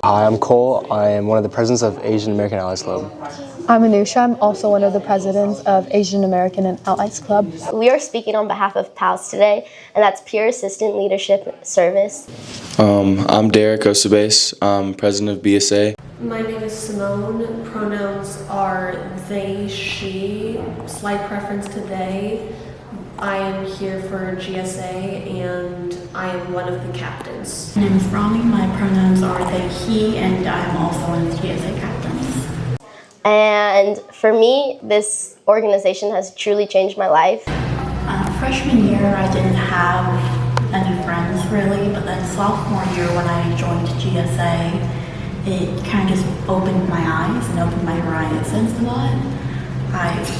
Hi, I'm Cole. I am one of the presidents of Asian American Allies Club. I'm Anusha. I'm also one of the presidents of Asian American and Allies Club. We are speaking on behalf of PALS today, and that's Peer Assistant Leadership Service. I'm Derek Osabase. I'm president of BSA. My name is Simone. Pronouns are they, she, slight preference to they. I am here for GSA and I am one of the captains. My name is Ronnie. My pronouns are they, he, and I'm also one of the GSA captains. And for me, this organization has truly changed my life. Freshman year, I didn't have any friends really, but then sophomore year when I joined GSA, it kind of just opened my eyes and opened my horizons a lot.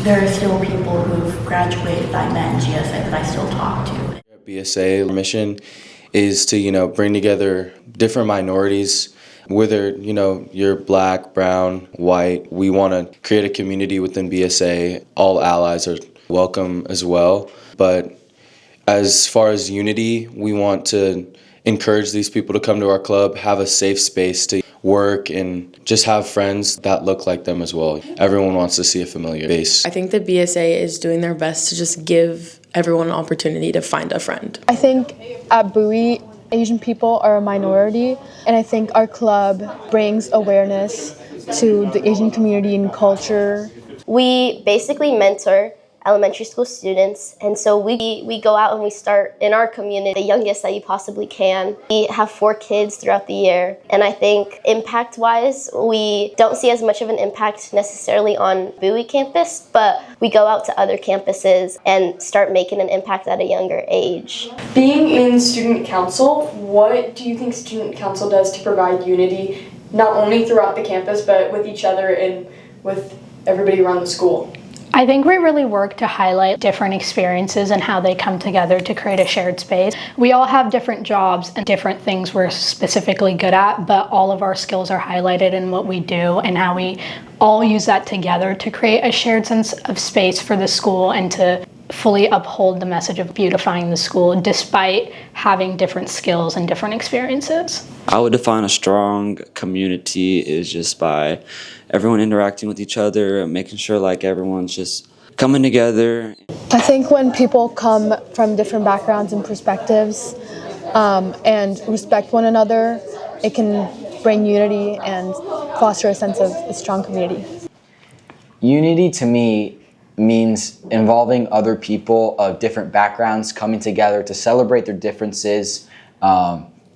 There are still people who've graduated that I met in GSA that I still talk to. BSA mission is to, bring together different minorities, whether, you're black, brown, white. We want to create a community within BSA. All allies are welcome as well. But as far as unity, we want to encourage these people to come to our club, have a safe space to work and just have friends that look like them as well. Everyone wants to see a familiar face. I think the BSA is doing their best to just give everyone an opportunity to find a friend. I think at Bowie, Asian people are a minority, and I think our club brings awareness to the Asian community and culture. We basically mentor elementary school students, and so we go out and we start in our community the youngest that you possibly can. We have 4 kids throughout the year, and I think impact-wise, we don't see as much of an impact necessarily on Bowie campus, but we go out to other campuses and start making an impact at a younger age. Being in student council, what do you think student council does to provide unity, not only throughout the campus, but with each other and with everybody around the school? I think we really work to highlight different experiences and how they come together to create a shared space. We all have different jobs and different things we're specifically good at, but all of our skills are highlighted in what we do and how we all use that together to create a shared sense of space for the school and to fully uphold the message of beautifying the school despite having different skills and different experiences. I would define a strong community is just by everyone interacting with each other, making sure everyone's just coming together. I think when people come from different backgrounds and perspectives and respect one another, it can bring unity and foster a sense of a strong community. Unity to me means involving other people of different backgrounds coming together to celebrate their differences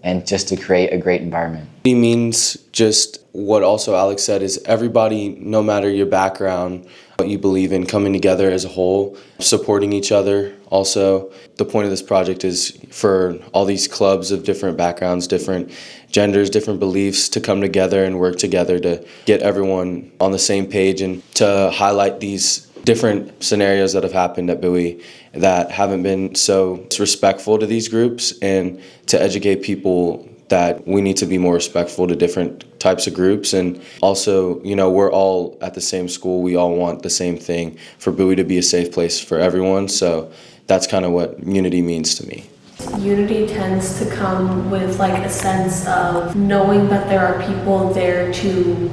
and just to create a great environment. It means just what also Alex said is everybody, no matter your background, what you believe in, coming together as a whole, supporting each other. Also, the point of this project is for all these clubs of different backgrounds, different genders, different beliefs to come together and work together to get everyone on the same page and to highlight these different scenarios that have happened at Bowie that haven't been so respectful to these groups, and to educate people that we need to be more respectful to different types of groups. And also, we're all at the same school. We all want the same thing, for Bowie to be a safe place for everyone. So that's kind of what unity means to me. Unity tends to come with a sense of knowing that there are people there to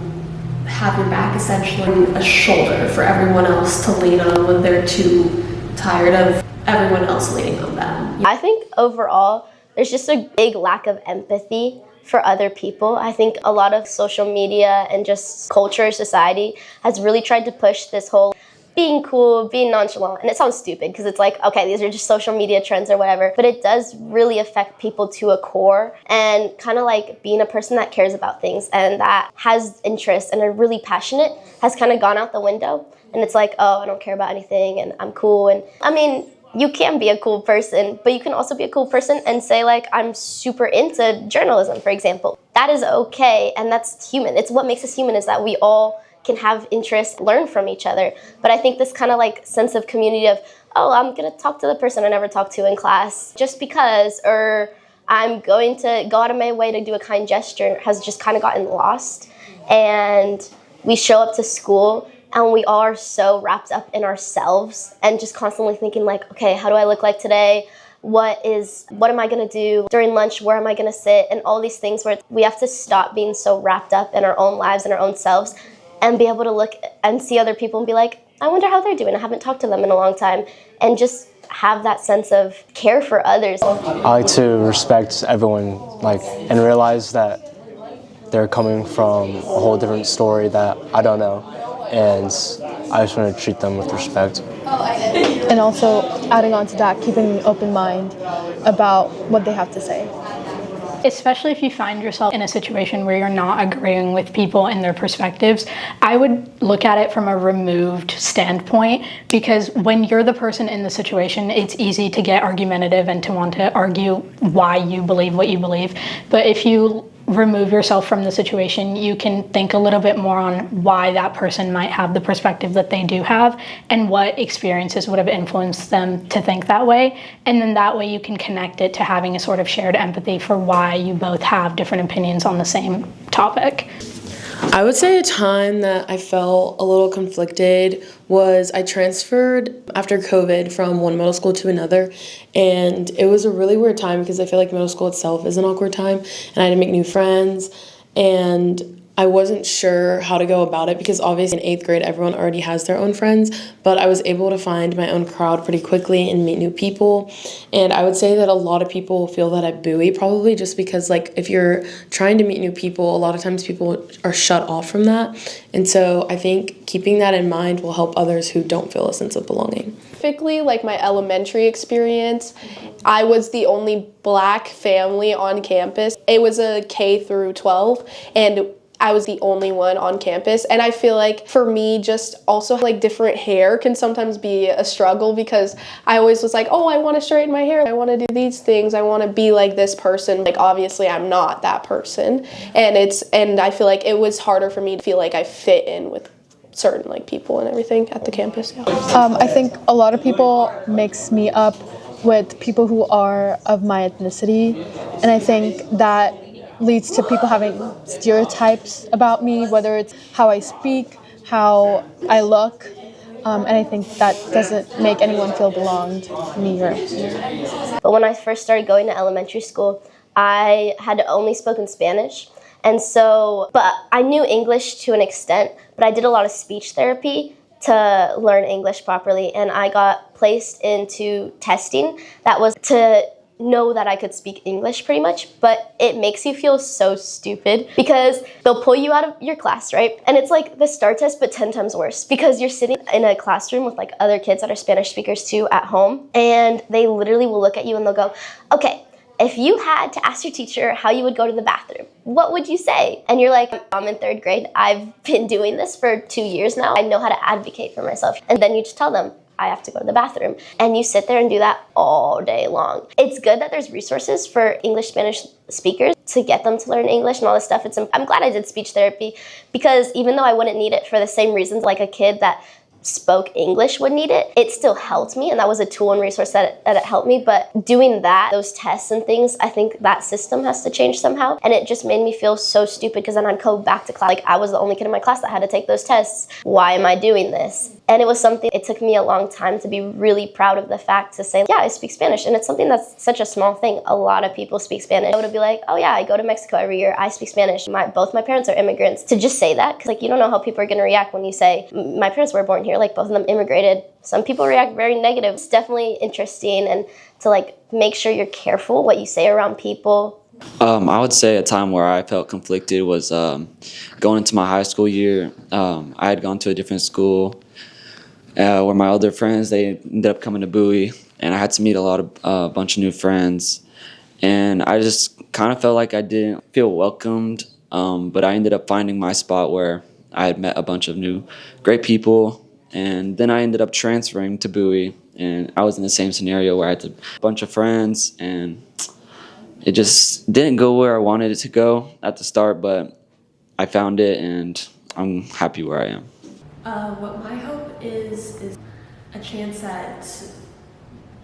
have your back, essentially a shoulder for everyone else to lean on when they're too tired of everyone else leaning on them. I think overall, there's just a big lack of empathy for other people. I think a lot of social media and just culture, society has really tried to push this whole being cool, being nonchalant, and it sounds stupid because it's okay, these are just social media trends or whatever, but it does really affect people to a core, and kind of being a person that cares about things and that has interests and are really passionate has kind of gone out the window, and it's oh, I don't care about anything and I'm cool. And I mean, you can be a cool person, but you can also be a cool person and say I'm super into journalism, for example. That is okay, and that's human. It's what makes us human, is that we all can have interests, learn from each other. But I think this kind of sense of community of, oh, I'm gonna talk to the person I never talked to in class just because, or I'm going to go out of my way to do a kind gesture, has just kind of gotten lost. And we show up to school and we are so wrapped up in ourselves and just constantly thinking okay, how do I look like today? what am I going to do during lunch, where am I going to sit, and all these things where we have to stop being so wrapped up in our own lives and our own selves and be able to look and see other people and be like, I wonder how they're doing. I haven't talked to them in a long time. And just have that sense of care for others. I like to respect everyone, and realize that they're coming from a whole different story that I don't know, and I just want to treat them with respect. And also, adding on to that, keeping an open mind about what they have to say. Especially if you find yourself in a situation where you're not agreeing with people and their perspectives, I would look at it from a removed standpoint, because when you're the person in the situation, it's easy to get argumentative and to want to argue why you believe what you believe. But if you remove yourself from the situation, you can think a little bit more on why that person might have the perspective that they do have and what experiences would have influenced them to think that way. And then that way you can connect it to having a sort of shared empathy for why you both have different opinions on the same topic. I would say a time that I felt a little conflicted was I transferred after COVID from one middle school to another, and it was a really weird time because I feel like middle school itself is an awkward time, and I had to make new friends, and I wasn't sure how to go about it because obviously in 8th grade everyone already has their own friends, but I was able to find my own crowd pretty quickly and meet new people. And I would say that a lot of people feel that at Bowie, probably just because if you're trying to meet new people, a lot of times people are shut off from that. And so I think keeping that in mind will help others who don't feel a sense of belonging. Specifically, my elementary experience, I was the only Black family on campus. It was a K through 12, and I was the only one on campus, and I feel like for me, just also different hair can sometimes be a struggle because I always was like, oh, I want to straighten my hair, I want to do these things, I want to be like this person. Obviously I'm not that person, and I feel like it was harder for me to feel like I fit in with certain people and everything at the campus. Yeah. I think a lot of people mix me up with people who are of my ethnicity, and I think that leads to people having stereotypes about me, whether it's how I speak, how I look, and I think that doesn't make anyone feel belonged, me or. But when I first started going to elementary school, I had only spoken Spanish, but I knew English to an extent, but I did a lot of speech therapy to learn English properly, and I got placed into testing that was to know that I could speak English pretty much, but it makes you feel so stupid because they'll pull you out of your class, right? And it's like the STAR test, but 10 times worse because you're sitting in a classroom with other kids that are Spanish speakers too at home, and they literally will look at you and they'll go, okay, if you had to ask your teacher how you would go to the bathroom, what would you say? And you're like, I'm in 3rd grade. I've been doing this for 2 years now. I know how to advocate for myself. And then you just tell them, I have to go to the bathroom. And you sit there and do that all day long. It's good that there's resources for English, Spanish speakers to get them to learn English and all this stuff. I'm glad I did speech therapy because even though I wouldn't need it for the same reasons like a kid that spoke English would need it, it still helped me, and that was a tool and resource that it helped me. But doing that, those tests and things, I think that system has to change somehow, and it just made me feel so stupid because then I'd go back to class I was the only kid in my class that had to take those tests. Why am I doing this? And it was something, it took me a long time to be really proud of the fact to say, yeah, I speak Spanish, and it's something that's such a small thing. A lot of people speak Spanish. I would be like, oh yeah, I go to Mexico every year, I speak Spanish. Both my parents are immigrants. To just say that, because you don't know how people are going to react when you say, my parents were born here, both of them immigrated. Some people react very negative. It's definitely interesting, and to make sure you're careful what you say around people. I would say a time where I felt conflicted was going into my high school year. I had gone to a different school where my older friends, they ended up coming to Bowie, and I had to meet a bunch of new friends. And I just kind of felt like I didn't feel welcomed, but I ended up finding my spot where I had met a bunch of new great people. And then I ended up transferring to Bowie, and I was in the same scenario where I had a bunch of friends, and it just didn't go where I wanted it to go at the start, but I found it, and I'm happy where I am. What my hope is a chance at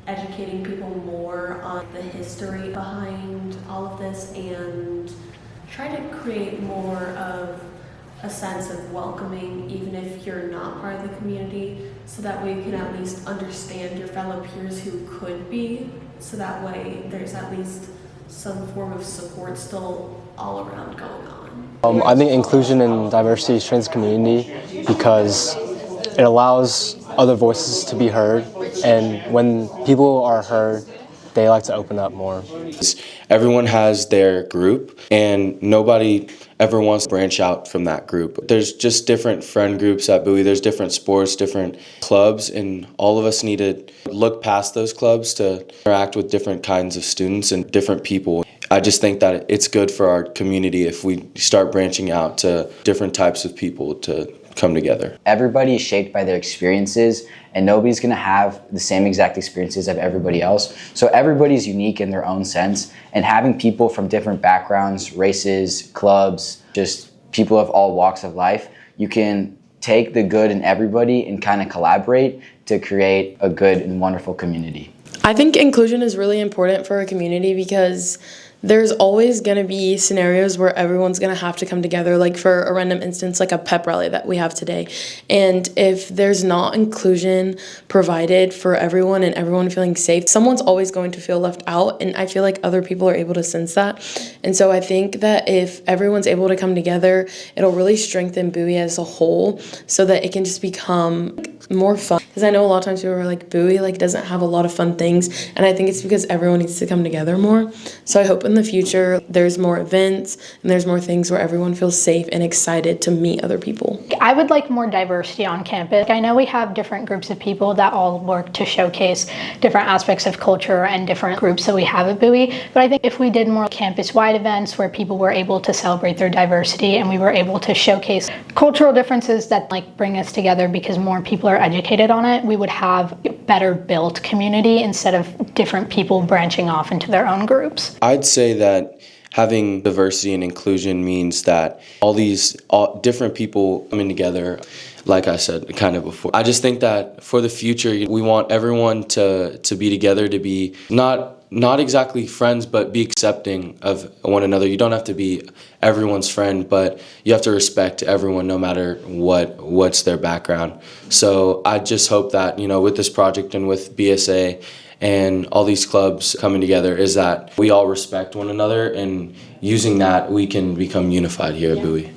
educating people more on the history behind all of this and try to create more of a sense of welcoming, even if you're not part of the community, so that way you can at least understand your fellow peers who could be so that way there's at least some form of support still all around going on. I think inclusion and diversity strengthens community because it allows other voices to be heard, and when people are heard, they like to open up more. Everyone has their group, and nobody ever wants to branch out from that group. There's just different friend groups at Bowie. There's different sports, different clubs, and all of us need to look past those clubs to interact with different kinds of students and different people. I just think that it's good for our community if we start branching out to different types of people to come together. Everybody is shaped by their experiences, and nobody's going to have the same exact experiences of everybody else. So everybody's unique in their own sense, and having people from different backgrounds, races, clubs, just people of all walks of life, you can take the good in everybody and kind of collaborate to create a good and wonderful community. I think inclusion is really important for a community because there's always going to be scenarios where everyone's going to have to come together, like for a random instance, like a pep rally that we have today. And if there's not inclusion provided for everyone and everyone feeling safe, someone's always going to feel left out. And I feel like other people are able to sense that. And so I think that if everyone's able to come together, it'll really strengthen Bowie as a whole so that it can just become more fun. Because I know a lot of times people are like, Bowie doesn't have a lot of fun things. And I think it's because everyone needs to come together more. So I hope in the future there's more events and there's more things where everyone feels safe and excited to meet other people. I would like more diversity on campus. I know we have different groups of people that all work to showcase different aspects of culture and different groups that we have at Bowie. But I think if we did more campus-wide events where people were able to celebrate their diversity and we were able to showcase cultural differences that bring us together because more people are educated on it, we would have a better built community instead of different people branching off into their own groups. I'd say that having diversity and inclusion means that all different people coming together, like I said kind of before. I just think that for the future, we want everyone to be together, to be not exactly friends, but be accepting of one another. You don't have to be everyone's friend, but you have to respect everyone no matter what's their background. So I just hope that, with this project and with BSA and all these clubs coming together, is that we all respect one another, and using that we can become unified here at Bowie.